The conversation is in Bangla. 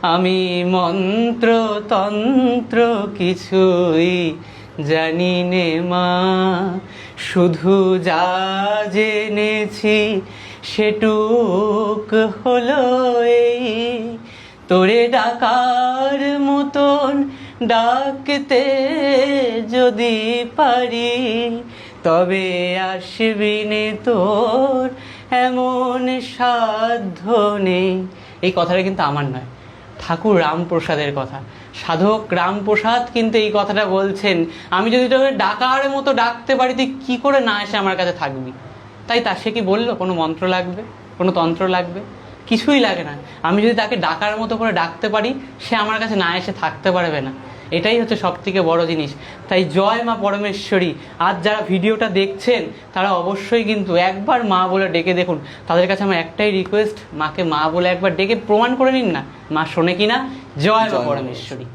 আমি মন্ত্র তন্ত্র কিছুই জানি নে মা, শুধু যা জেনেছি সেটুক হলো এই, তোরে ডাকার মতন ডাকতে যদি পারি, তবে আসবি নে তোর এমন সাধ্য নেই। এই কথাটা কিন্তু আমার নয়, ঠাকুর রামপ্রসাদের কথা। সাধক রামপ্রসাদ কিন্তু এই কথাটা বলছেন, আমি যদি তোকে ডাকার মতো ডাকতে পারি, তুই কী করে না এসে আমার কাছে থাকবি? তাই সে কি বললো কোনো মন্ত্র লাগবে, কোনো তন্ত্র লাগবে? কিছুই লাগে না। আমি যদি তাকে ডাকার মতো করে ডাকতে পারি, সে আমার কাছে না এসে থাকতে পারবে না। এটাই হচ্ছে সবথেকে বড় জিনিস। তাই জয় মা পরমেশ্বরী। আজ যারা ভিডিওটা দেখছেন তারা অবশ্যই কিন্তু একবার মা বলে ডেকে দেখুন। তাদের কাছে আমার একটাই রিকোয়েস্ট, মাকে মা বলে একবার ডেকে প্রমাণ করে নিন না মা শোনে কিনা। জয় মা পরমেশ্বরী।